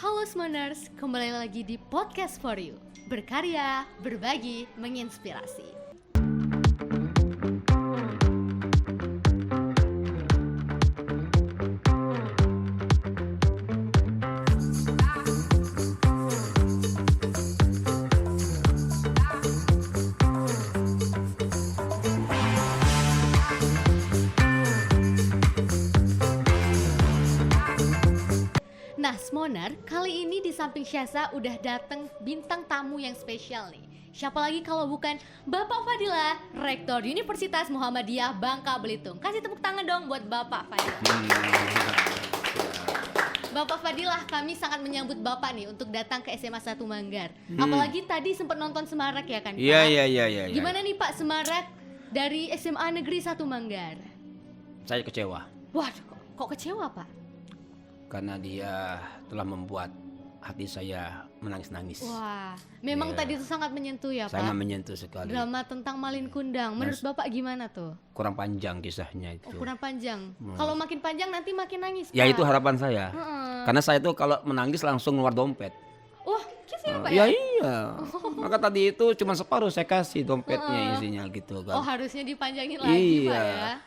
Halo Smoners, kembali lagi di Podcast for You. Berkarya, berbagi, menginspirasi. Nah, Smoner, kali ini di samping Syaza udah dateng bintang tamu yang spesial nih. Siapa lagi kalau bukan Bapak Fadilah, Rektor Universitas Muhammadiyah Bangka Belitung. Kasih tepuk tangan dong buat Bapak Fadilah. Bapak Fadilah, kami sangat menyambut Bapak nih untuk datang ke SMA 1 Manggar. Apalagi tadi sempat nonton Semarak ya kan Pak? Iya. Gimana nih Pak Semarak dari SMA Negeri 1 Manggar? Saya kecewa Waduh, kok kecewa Pak? karena dia telah membuat hati saya menangis-nangis. Wah, memang Iya. tadi itu sangat menyentuh ya Pak? Sangat menyentuh sekali. Drama tentang Malin Kundang. Menurut Bapak gimana tuh? Kurang panjang kisahnya itu. Oh, kurang panjang. Kalau makin panjang nanti makin nangis, Ya Pak. itu harapan saya. Karena saya itu kalau menangis langsung keluar dompet. Wah, gitu ya Pak Ya ya? iya. Maka tadi itu cuma separuh saya kasih dompetnya isinya gitu Oh, kan. harusnya dipanjangin lagi Pak ya? Iya.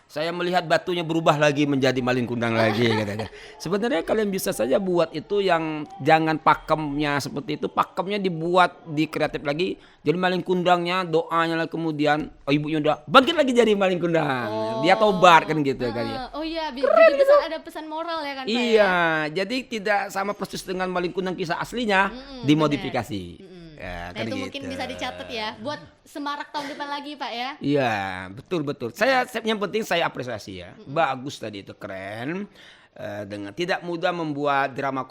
Saya melihat batunya berubah lagi menjadi Malin Kundang lagi katanya. Sebenarnya kalian bisa saja buat itu yang jangan pakemnya seperti itu, pakemnya dibuat di kreatif lagi. Jadi Malin Kundangnya doanya lah kemudian ibunya udah bangkit lagi jadi Malin Kundang. Dia tobat kan gitu kan ya. Oh iya, jadi bisa ada pesan moral ya kan Pak ya? Iya, jadi tidak sama persis dengan Malin Kundang kisah aslinya, dimodifikasi. Ya, Nah, kan itu gitu. mungkin bisa dicatat ya buat Semarak tahun depan lagi Pak ya? Iya, betul. Yang penting saya apresiasi ya. Bagus tadi itu, keren. Dengan tidak mudah membuat drama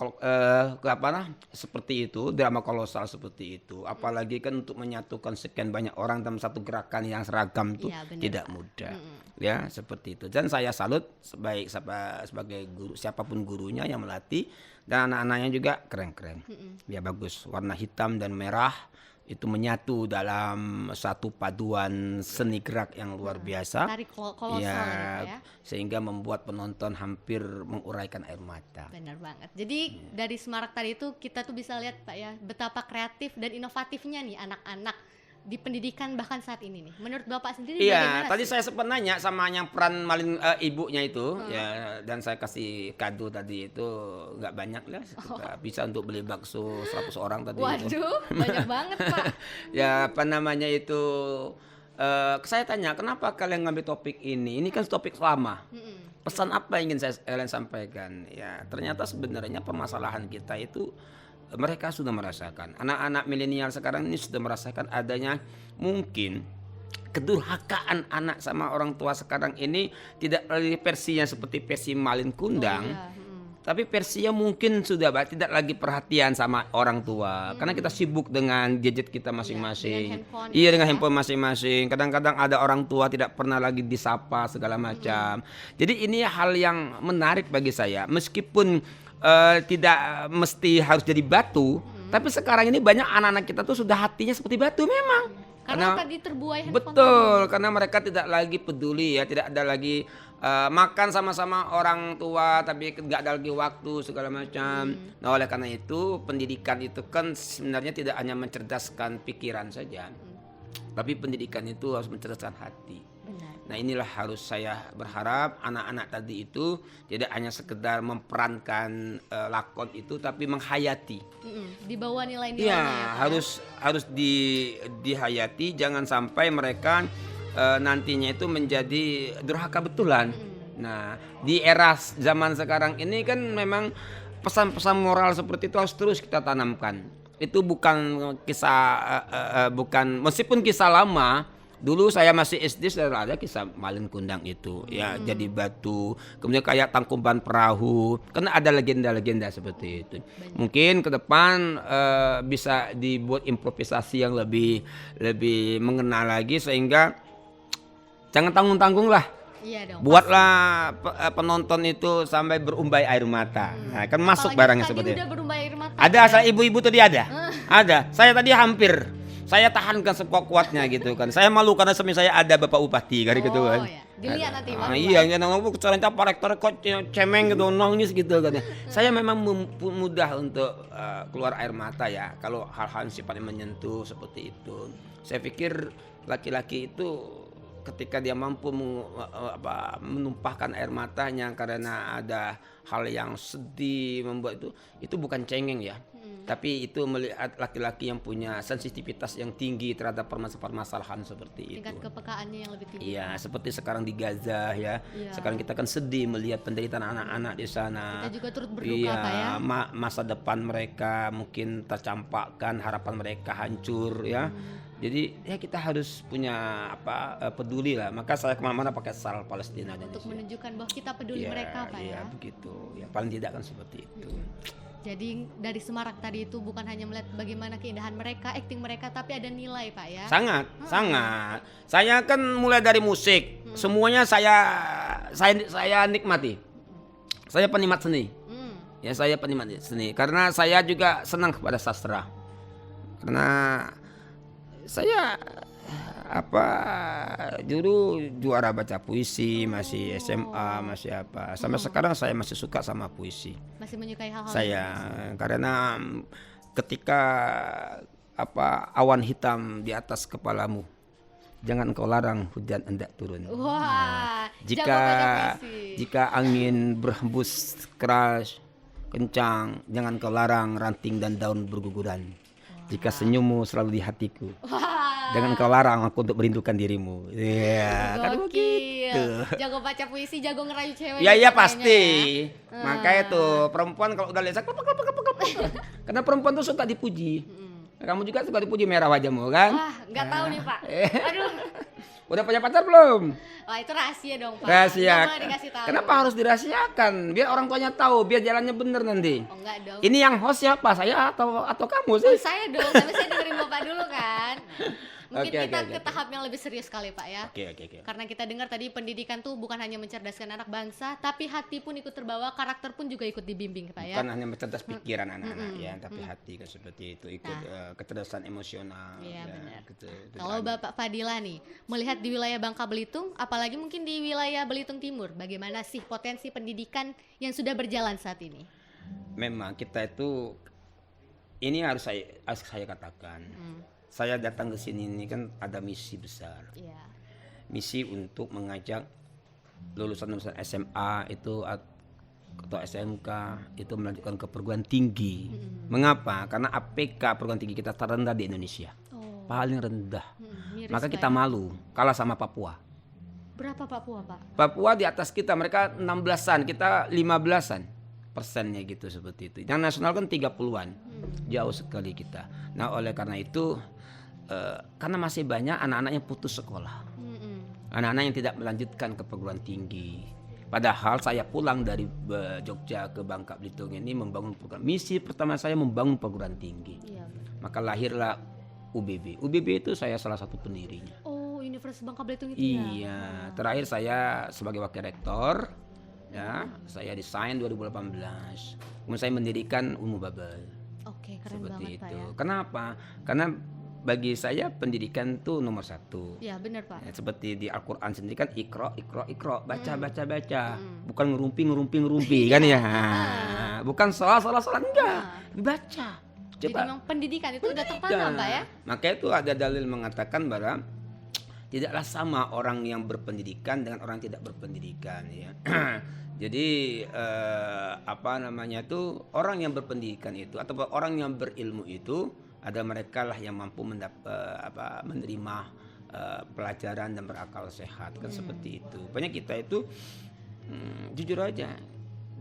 seperti itu, drama kolosal seperti itu. Apalagi kan untuk menyatukan sekian banyak orang dalam satu gerakan yang seragam itu Iya, benar, tidak Pak. mudah. Ya, seperti itu. Dan saya salut sebagai guru, siapapun gurunya yang melatih, dan anak-anaknya juga keren-keren. Ya bagus, warna hitam dan merah itu menyatu dalam satu paduan seni gerak yang luar biasa. Tarik kolosal Ya, ya Pak ya? sehingga membuat penonton hampir menguraikan air mata. Benar banget. Jadi dari Semarak tadi itu kita tuh bisa lihat Pak ya, betapa kreatif dan inovatifnya nih anak-anak di pendidikan bahkan saat ini nih. Menurut Bapak sendiri Iya, bagaimana tadi sih? saya sempat nanya sama yang peran Malin ibunya itu, ya, dan saya kasih kado tadi itu nggak banyak lah, nggak bisa untuk beli bakso 100 orang tadi itu. Waduh, banyak banget Pak. Ya apa namanya itu, saya tanya kenapa kalian ngambil topik ini? Ini kan topik lama. Pesan apa yang ingin kalian sampaikan? Ya ternyata sebenarnya permasalahan kita itu mereka sudah merasakan. Anak-anak milenial sekarang ini sudah merasakan adanya mungkin kedurhakaan anak sama orang tua sekarang ini tidak lagi versinya seperti versi Malin Kundang. Iya, Tapi versinya mungkin sudah tidak lagi perhatian sama orang tua karena kita sibuk dengan gadget kita masing-masing. dengan handphone Iya, ya. dengan handphone masing-masing. Kadang-kadang ada orang tua tidak pernah lagi disapa segala macam. Jadi ini hal yang menarik bagi saya. Meskipun tidak mesti harus jadi batu, tapi sekarang ini banyak anak-anak kita tuh sudah hatinya seperti batu memang. Karena tadi terbuai handphone. Betul, karena mereka tidak lagi peduli ya, tidak ada lagi makan sama-sama orang tua tapi nggak ada lagi waktu segala macam. Nah, oleh karena itu pendidikan itu kan sebenarnya tidak hanya mencerdaskan pikiran saja, tapi pendidikan itu harus mencerdaskan hati. Benar. Nah, inilah harus saya berharap anak-anak tadi itu tidak hanya sekedar memperankan lakon itu tapi menghayati. Di bawah nilai-nilainya ya, Iya, Pak, harus dihayati, jangan sampai mereka nantinya itu menjadi durhaka betulan. Nah, di era zaman sekarang ini kan memang pesan-pesan moral seperti itu harus terus kita tanamkan. Itu bukan kisah bukan meskipun kisah lama. Dulu saya masih SD sudah ada kisah Malin Kundang itu ya, jadi batu, kemudian kayak Tangkuban Perahu, karena ada legenda-legenda seperti itu. Mungkin ke depan bisa dibuat improvisasi yang lebih mengenal lagi sehingga jangan tanggung-tanggung lah. Iya dong. Buatlah penonton itu sampai berumbai air mata. Nah, kan masuk Apalagi barangnya tadi seperti itu. udah berumbai air mata. Ada ya. saya ibu-ibu tadi ada. Ada. Saya tadi hampir saya tahankan sekuat-kuatnya gitu kan. Saya malu karena semi saya ada Bapak Bupati kan gitu kan. Ya. Dilihat nanti Pak. Iya, caranya Pak Rektor kok cemeng gitu, nangis gitu kan. Saya memang mudah untuk keluar air mata ya kalau hal-hal yang sifatnya menyentuh seperti itu. Saya pikir laki-laki itu ketika dia mampu menumpahkan air matanya karena ada hal yang sedih membuat itu bukan cengeng ya. Tapi itu melihat laki-laki yang punya sensitivitas yang tinggi terhadap permasalahan seperti itu. Tingkat kepekaannya yang lebih tinggi. Iya, seperti sekarang di Gaza ya. Iya. Sekarang kita kan sedih melihat penderitaan anak-anak di sana. Kita juga turut berduka Iya, Pak ya. masa depan mereka mungkin tercampakkan, harapan mereka hancur ya. Jadi ya kita harus punya peduli lah. Maka saya kemana-mana pakai sal Palestina Untuk menunjukkan bahwa kita peduli Iya, mereka Pak iya, ya. begitu. Ya paling tidak kan seperti itu. Jadi dari Semarak tadi itu bukan hanya melihat bagaimana keindahan mereka, akting mereka, tapi ada nilai Pak ya. Sangat, sangat. Saya kan mulai dari musik, semuanya saya nikmati. Saya penikmat seni. Ya saya penikmat seni karena saya juga senang kepada sastra. Karena saya dulu juara baca puisi, masih SMA, masih apa. Sampai sekarang saya masih suka sama puisi. Masih menyukai hal-hal Saya karena ketika awan hitam di atas kepalamu, jangan kau larang hujan hendak turun. Wah, Jika jago baca puisi. jika angin berhembus keras kencang, jangan kau larang ranting dan daun berguguran. Jika senyummu selalu di hatiku, jangan kau larang aku untuk merindukan dirimu. Iya, kan Gokil. begitu. Jago baca puisi, jago ngerayu cewek. Ya iya juga pasti. kayaknya ya. Makanya tuh perempuan kalau udah lihat karena perempuan tuh suka dipuji. Kamu juga suka dipuji merah wajahmu kan? Wah, nggak tahu nih Pak. Aduh, Udah punya pacar belum? wah itu rahasia dong Pak. Rahasia. Nggak boleh dikasih tahu. Kenapa harus dirahasiakan? Biar orang tuanya tahu, biar jalannya bener nanti. Oh enggak dong. Ini yang host siapa? Saya atau kamu Oh, sih? saya dong, tapi saya dengerin Bapak dulu kan. Mungkin Oke, kita oke, ke oke. tahap yang lebih serius kali Pak ya. Oke. Karena kita dengar tadi pendidikan tuh bukan hanya mencerdaskan anak bangsa, tapi hati pun ikut terbawa, karakter pun juga ikut dibimbing Pak ya. Bukan hanya mencerdas pikiran anak-anak ya, tapi hati kan seperti itu ikut kecerdasan emosional. Iya, ya, benar. gitu. Kalau Bapak Fadilah nih, melihat di wilayah Bangka Belitung, apalagi mungkin di wilayah Belitung Timur, bagaimana sih potensi pendidikan yang sudah berjalan saat ini? Memang kita itu ini harus saya katakan. Saya datang ke sini ini kan ada misi besar. Iya. Misi untuk mengajak lulusan SMA itu atau SMK itu melanjutkan ke perguruan tinggi. Mengapa? Karena APK perguruan tinggi kita terendah di Indonesia. Oh. Paling rendah. Miris Maka Pak kita ya. malu kalah sama Papua. Berapa Papua Pak? Papua di atas kita, mereka 16-an, kita 15-an persennya gitu seperti itu. Yang nasional kan 30-an. Jauh sekali kita. Nah, oleh karena itu karena masih banyak anak-anak yang putus sekolah. Anak-anak yang tidak melanjutkan ke perguruan tinggi. Padahal saya pulang dari Jogja ke Bangka Belitung ini membangun program. Misi pertama saya membangun perguruan tinggi. Iya. Maka lahirlah UBB. UBB itu saya salah satu pendirinya. Oh, Universitas Bangka Belitung itu ya? Iya, terakhir saya sebagai wakil rektor, ya, saya desain 2018. Kemudian saya mendirikan Ilmu Babel. Oke, keren Seperti banget Pak itu. ya. Kenapa? Karena bagi saya pendidikan itu nomor satu. Iya, benar Pak. Ya, seperti di Al-Quran sendiri kan ikro, baca. Bukan ngerumpi kan ya. Bukan salah enggak. Dibaca. Jadi memang pendidikan itu udah tertanam Pak ya? Maka itu ada dalil mengatakan bahwa tidaklah sama orang yang berpendidikan dengan orang yang tidak berpendidikan ya. Jadi orang yang berpendidikan itu atau orang yang berilmu itu ada mereka lah yang mampu menerima pelajaran dan berakal sehat kan seperti itu. Banyak kita itu jujur aja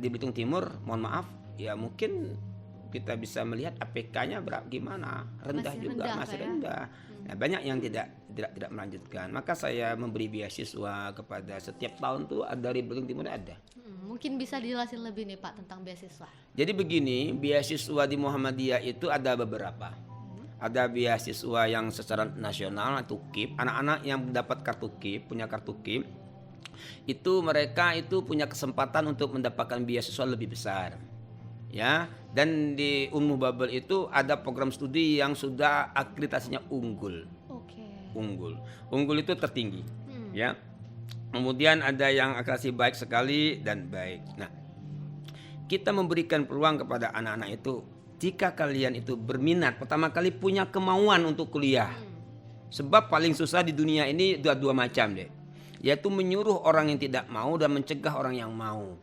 di Belitung Timur, mohon maaf ya mungkin kita bisa melihat APK-nya gimana, rendah Masih juga, rendah, masih Pak ya? rendah. Nah, banyak yang tidak melanjutkan. Maka saya memberi beasiswa kepada setiap tahun tuh dari Belitung Timur ada. Mungkin bisa dijelasin lebih nih Pak tentang beasiswa. Jadi begini, beasiswa di Muhammadiyah itu ada beberapa. Ada beasiswa yang secara nasional atau KIP, anak-anak yang dapat kartu KIP, punya kartu KIP, itu mereka itu punya kesempatan untuk mendapatkan beasiswa lebih besar. ya. Dan di Ummu Babel itu ada program studi yang sudah akreditasinya unggul. Oke. Unggul itu tertinggi, ya. Kemudian ada yang akreditasi baik sekali dan baik. Nah, kita memberikan peluang kepada anak-anak itu, jika kalian itu berminat, pertama kali punya kemauan untuk kuliah. Sebab paling susah di dunia ini dua macam deh, yaitu menyuruh orang yang tidak mau dan mencegah orang yang mau.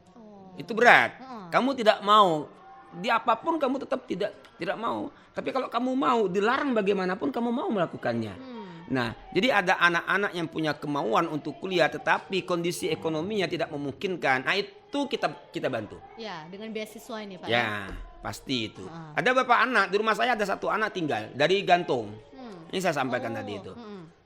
Itu berat. Kamu tidak mau, di apapun kamu tetap tidak mau. Tapi kalau kamu mau, dilarang bagaimanapun kamu mau melakukannya. Nah, jadi ada anak-anak yang punya kemauan untuk kuliah tetapi kondisi ekonominya tidak memungkinkan. Nah, itu kita bantu. Ya, dengan beasiswa ini Pak. Ya, pasti itu. Ada beberapa anak, di rumah saya ada satu anak tinggal dari gantung. Ini saya sampaikan tadi itu.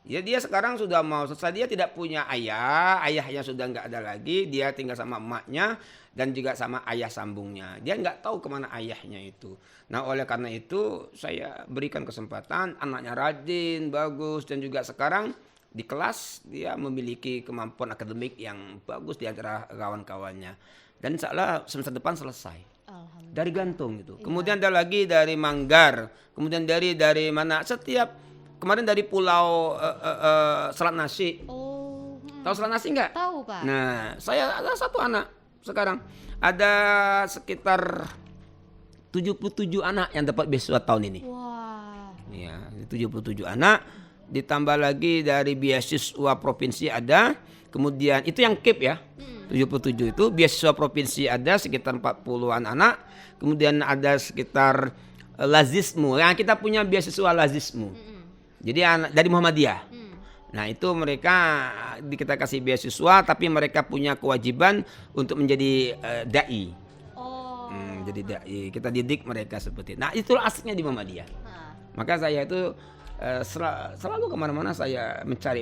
Ya, dia sekarang sudah mau selesai, dia tidak punya ayahnya sudah nggak ada lagi, dia tinggal sama emaknya dan juga sama ayah sambungnya. Dia nggak tahu kemana ayahnya itu. Nah, oleh karena itu saya berikan kesempatan, anaknya rajin, bagus, dan juga sekarang di kelas dia memiliki kemampuan akademik yang bagus di antara kawan-kawannya. Dan insya Allah semester depan selesai. Dari gantung gitu. Kemudian ada lagi dari Manggar, kemudian dari mana? Setiap kemarin dari Pulau Selat Nasi. Tahu Selat Nasi nggak? Tahu Pak. Nah, saya ada satu anak sekarang. Ada sekitar 77 anak yang dapat beasiswa tahun ini. Wah. Ya, 77 anak. Ditambah lagi dari beasiswa provinsi ada. Kemudian itu yang KIP ya. 77 itu beasiswa provinsi ada sekitar 40-an anak. Kemudian ada sekitar Lazismu. Yang kita punya beasiswa Lazismu. Jadi anak dari Muhammadiyah. Nah, itu mereka kita kasih beasiswa tapi mereka punya kewajiban untuk menjadi dai. Jadi dai. Kita didik mereka seperti itu. Nah, itu asiknya di Muhammadiyah. Maka saya itu selalu kemana-mana saya mencari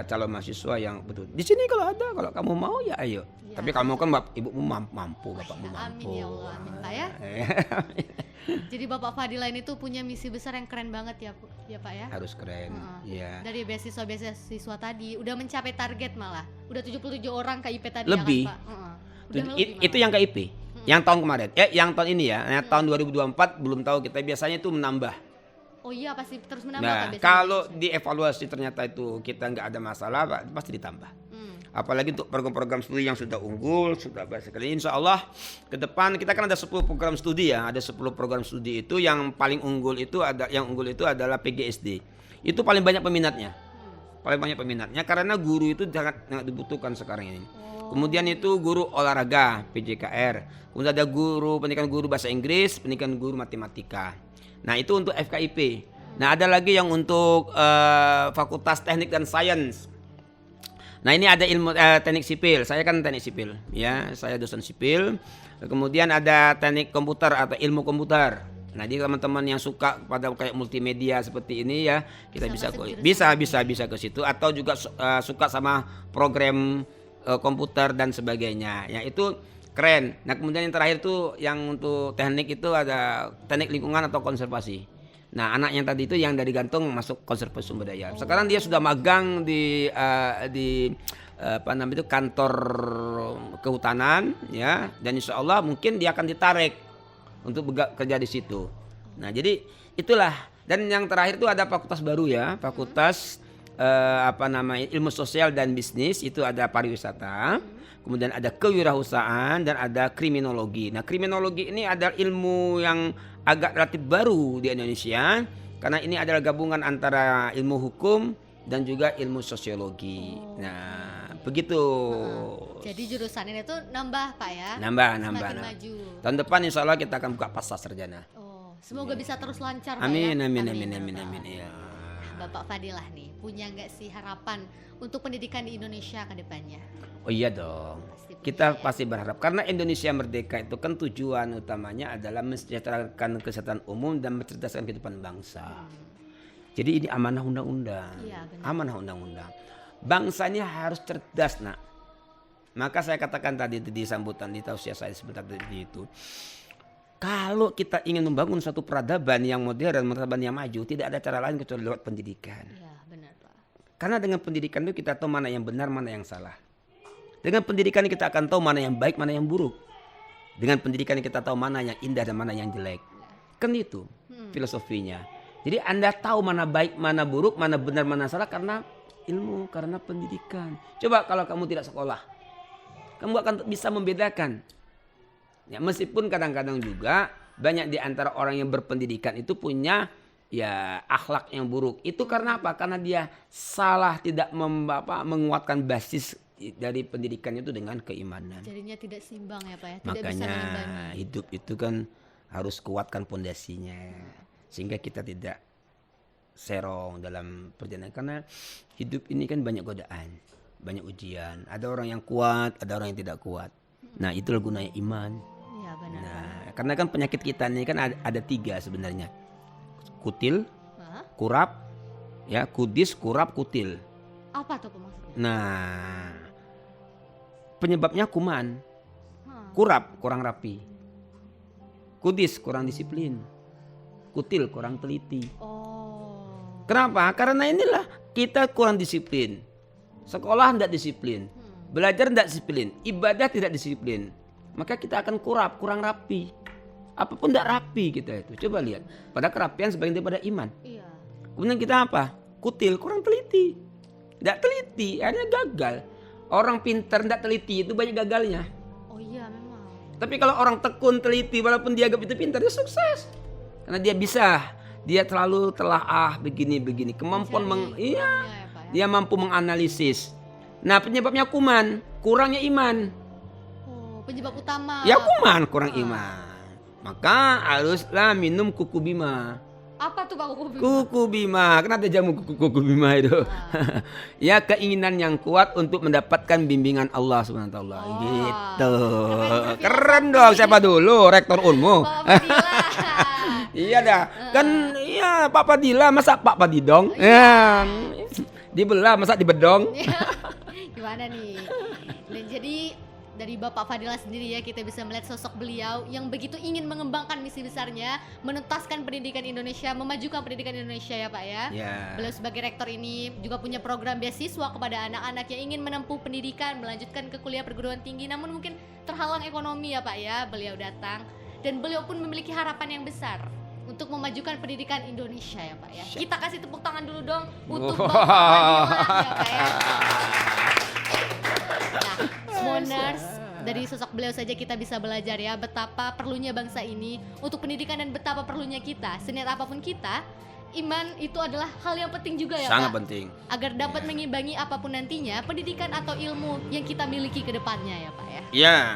calon mahasiswa yang betul. Di sini kalau ada, kalau kamu mau ya ayo. Ya. Tapi kamu kan ibumu mampu, bapakmu mampu. Amin ya Allah, amin Pak ya. Jadi Bapak Fadila ini tuh punya misi besar yang keren banget ya Pak ya. Harus keren. Ya. Dari beasiswa tadi udah mencapai target malah. Udah 77 orang KIP tadi lebih. ya kan Pak. Itu yang KIP. Yang tahun kemarin. Yang tahun ini ya. Yang tahun 2024 belum tahu kita biasanya itu menambah. Oh iya pasti terus menambah. Nah, kalau dievaluasi ternyata itu kita nggak ada masalah, pasti ditambah. Apalagi untuk program-program studi yang sudah unggul, sudah baik sekali. Insya Allah ke depan kita kan ada 10 program studi ya. Ada 10 program studi itu yang paling unggul itu adalah PGSD. Itu paling banyak peminatnya. Paling banyak peminatnya karena guru itu sangat dibutuhkan sekarang ini. Kemudian itu guru olahraga PJKR. Kemudian ada pendidikan guru bahasa Inggris, pendidikan guru matematika. Nah, itu untuk FKIP. Nah, ada lagi yang untuk Fakultas Teknik dan Sains. Nah, ini ada ilmu teknik sipil. Saya kan teknik sipil, ya. Saya dosen sipil. Kemudian ada teknik komputer atau ilmu komputer. Nah, jadi teman-teman yang suka pada kayak multimedia seperti ini ya, kita bisa ke situ atau juga suka sama program komputer dan sebagainya. Ya, itu keren. Nah, kemudian yang terakhir tuh yang untuk teknik itu ada teknik lingkungan atau konservasi. Nah, anak yang tadi itu yang dari gantung masuk konservasi sumber daya. Sekarang dia sudah magang di kantor kehutanan ya, dan insya Allah mungkin dia akan ditarik untuk kerja di situ. Nah, jadi itulah. Dan yang terakhir itu ada fakultas baru ya, fakultas ilmu sosial dan bisnis, itu ada pariwisata. Kemudian ada kewirausahaan dan ada kriminologi. Nah, kriminologi ini adalah ilmu yang agak relatif baru di Indonesia karena ini adalah gabungan antara ilmu hukum dan juga ilmu sosiologi. Nah, begitu. Jadi jurusan ini tuh nambah Pak ya? Nambah. Maju. Tahun depan insya Allah kita akan buka pasca sarjana. Semoga bisa terus lancar Pak amin, ya? Amin. Ya. Bapak Fadilah nih, punya nggak sih harapan untuk pendidikan di Indonesia ke depannya? Oh iya dong. Kita pasti berharap karena Indonesia merdeka itu kan tujuan utamanya adalah mensejahterakan kesehatan umum dan mencerdaskan kehidupan bangsa. Jadi ini amanah undang-undang. Iya, amanah undang-undang. Bangsanya harus cerdas, Nak. Maka saya katakan tadi di sambutan di tausiah saya sebentar tadi itu. Kalau kita ingin membangun suatu peradaban yang modern, peradaban yang maju, tidak ada cara lain kecuali lewat pendidikan. Iya, benar, Pak. Karena dengan pendidikan itu kita tahu mana yang benar, mana yang salah. Dengan pendidikan kita akan tahu mana yang baik, mana yang buruk. Dengan pendidikan kita tahu mana yang indah dan mana yang jelek. Kan itu filosofinya. Jadi Anda tahu mana baik, mana buruk, mana benar, mana salah karena ilmu, karena pendidikan. Coba kalau kamu tidak sekolah, kamu akan bisa membedakan. Ya, meskipun kadang-kadang juga banyak di antara orang yang berpendidikan itu punya ya akhlak yang buruk. Itu karena apa? Karena dia salah, tidak menguatkan basis dari pendidikan itu dengan keimanan. Jadinya tidak seimbang ya Pak ya. Tidak bisa Makanya mengimbangi. hidup itu kan harus kuatkan pondasinya sehingga kita tidak serong dalam perjalanan, karena hidup ini kan banyak godaan, banyak ujian. Ada orang yang kuat, ada orang yang tidak kuat. Nah, itulah gunanya iman. Iya benar. Nah, karena kan penyakit kita ini kan ada 3 sebenarnya. Kutil, Hah? kurap, ya, kudis, kurap, kutil. Apa tuh Pak maksudnya? Nah, penyebabnya kuman. Hah. Kurap kurang rapi, kudis kurang disiplin, kutil kurang teliti. Oh. Kenapa? Karena inilah kita kurang disiplin. Sekolah tidak disiplin, belajar tidak disiplin, ibadah tidak disiplin. Maka kita akan kurang rapi. Apapun tidak rapi kita itu. Coba lihat. Pada kerapian sebagian daripada iman. Iya. Kemudian kita apa? Kutil, kurang teliti. Tidak teliti, akhirnya gagal. Orang pintar tidak teliti itu banyak gagalnya. Oh iya memang. Tapi kalau orang tekun, teliti, walaupun dia agak itu pintar, dia sukses. Karena dia bisa. Dia terlalu telaah begini-begini. Kemampuan Ya, Pak ya. dia mampu menganalisis. Nah, penyebabnya kuman, kurangnya iman. Oh, penyebab utama. Ya kuman, kurang iman. Maka haruslah minum kuku bima. Apa tuh Pak kuku bima? Kuku bima, kenapa jamu kuku bima itu? Ya, keinginan yang kuat untuk mendapatkan bimbingan Allah Subhanahu wa taala. Gitu. Keren dong. Siapa dulu? Rektor Unmu. Pak Fadila. Iya dah. Kan iya Pak Padilla, masa Pak Padidong? Ya. Dibelah masa dibedong? Gimana nih? Dan jadi dari Bapak Fadila sendiri ya, kita bisa melihat sosok beliau yang begitu ingin mengembangkan misi besarnya, menuntaskan pendidikan Indonesia, memajukan pendidikan Indonesia ya Pak ya. Beliau sebagai rektor ini juga punya program beasiswa kepada anak-anak yang ingin menempuh pendidikan, melanjutkan ke kuliah perguruan tinggi, namun mungkin terhalang ekonomi ya Pak ya. Beliau datang dan beliau pun memiliki harapan yang besar untuk memajukan pendidikan Indonesia ya Pak ya. Kita kasih tepuk tangan dulu dong untuk Bapak Fadila ya Pak ya. Nah, Smoners, dari sosok beliau saja kita bisa belajar ya betapa perlunya bangsa ini untuk pendidikan dan betapa perlunya kita. Seniat apapun kita, iman itu adalah hal yang penting juga ya Sangat Pak. penting. Agar dapat mengimbangi apapun nantinya pendidikan atau ilmu yang kita miliki ke depannya ya Pak ya.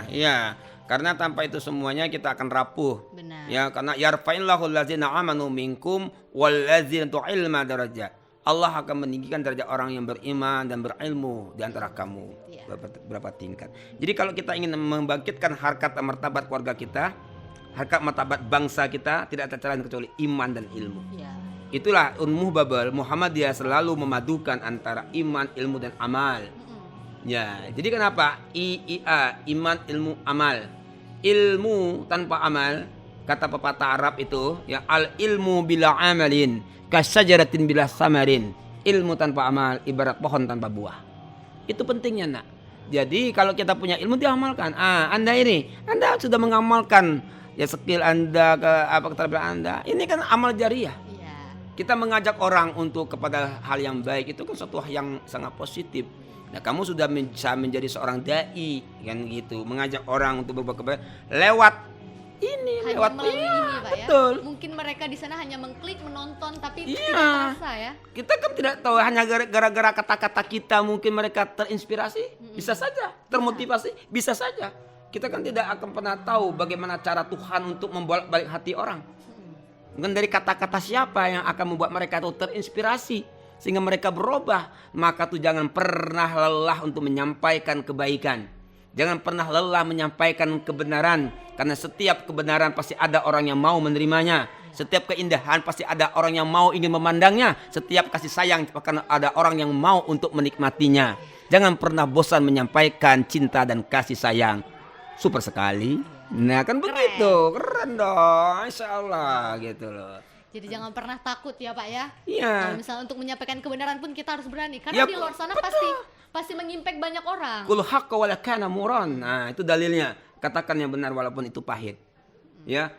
Iya. Karena tanpa itu semuanya kita akan rapuh. Benar. Ya, karena yarfa'illahu allazina amanu minkum wallazina ilma darajat. Allah akan meninggikan derajat orang yang beriman dan berilmu di antara kamu. Iya. Berapa tingkat. Jadi kalau kita ingin membangkitkan harkat dan martabat keluarga kita, harkat martabat bangsa kita, tidak tercela kecuali iman dan ilmu. Iya. Itulah Unmuh Babel Muhammadiyah selalu memadukan antara iman, ilmu dan amal. Ya, jadi kenapa? Iman, ilmu, amal. Ilmu tanpa amal, kata pepatah Arab itu, ya, al ilmu bila amalin kasajaratin bila samarin. Ilmu tanpa amal ibarat pohon tanpa buah. Itu pentingnya nak. Jadi kalau kita punya ilmu diamalkan. Anda sudah mengamalkan ya skill Anda, keterampilan Anda. Ini kan amal jariah. Iya. Kita mengajak orang untuk kepada hal yang baik itu kan suatu yang sangat positif. Nah, kamu sudah bisa menjadi seorang dai kan gitu, mengajak orang untuk berbuat kebaikan lewat ini, lewat melalui ini Pak betul. ya. Mungkin mereka di sana hanya mengklik, menonton tapi Iya. tidak terasa ya. Kita kan tidak tahu, hanya gara-gara kata-kata kita mungkin mereka terinspirasi, bisa saja, termotivasi, bisa saja. Kita kan tidak akan pernah tahu bagaimana cara Tuhan untuk membolak-balik hati orang. Mungkin dari kata-kata siapa yang akan membuat mereka itu terinspirasi sehingga mereka berubah. Maka tuh jangan pernah lelah untuk menyampaikan kebaikan. Jangan pernah lelah menyampaikan kebenaran, karena setiap kebenaran pasti ada orang yang mau menerimanya. Setiap keindahan pasti ada orang yang mau ingin memandangnya. Setiap kasih sayang akan ada orang yang mau untuk menikmatinya. Jangan pernah bosan menyampaikan cinta dan kasih sayang. Super sekali. Nah kan begitu, keren dong, Insya Allah gitu loh. Jadi jangan pernah takut ya Pak ya. Iya. Kalau misalnya untuk menyampaikan kebenaran pun kita harus berani. Karena Ya, di luar sana betul. pasti mengimpact banyak orang. Kul haqqa wa la kana muran. Nah, itu dalilnya. katakan yang benar walaupun itu pahit. Ya.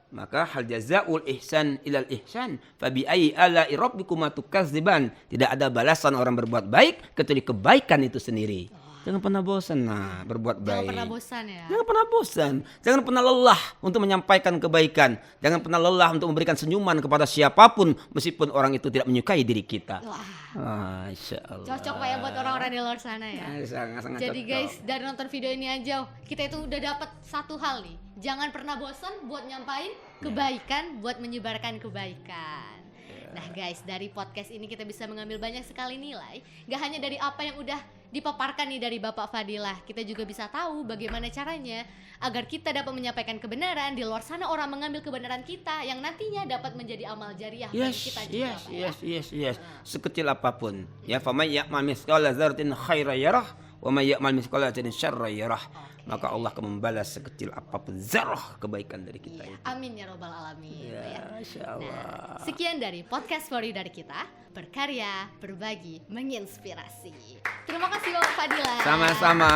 Maka hal jazaul ihsan ilal ihsan fabi ayyi ala'i rabbikuma tukadziban. Tidak ada balasan orang berbuat baik kecuali kebaikan itu sendiri. Jangan pernah bosan berbuat baik. Jangan pernah bosan ya. Jangan pernah bosan. Jangan pernah lelah untuk menyampaikan kebaikan. Jangan pernah lelah untuk memberikan senyuman kepada siapapun meskipun orang itu tidak menyukai diri kita. Wah. Masya Allah. Cocok Pak ya buat orang-orang di luar sana ya. Sangat Jadi cocok. guys, dari nonton video ini aja kita itu udah dapat satu hal nih. Jangan pernah bosan buat nyampain kebaikan, buat menyebarkan kebaikan. Nah guys, dari podcast ini kita bisa mengambil banyak sekali nilai. Gak hanya dari apa yang udah dipaparkan nih dari Bapak Fadilah, kita juga bisa tahu bagaimana caranya agar kita dapat menyampaikan kebenaran. Di luar sana orang mengambil kebenaran kita yang nantinya dapat menjadi amal jariah bagi kita juga Pak ya. Yes. Sekecil apapun. Ya, faman ya'mal mithqala dzarratin khairan yarah wa may ya'mal mithqala dzarratin syarran yarah. Maka Allah akan membalas sekecil apapun zarah kebaikan dari kita itu. Amin ya robbal alamin. Ya, Masya Allah. Nah, sekian dari podcast Story dari kita, berkarya, berbagi, menginspirasi. Terima kasih Bapak Fadilah. Sama-sama.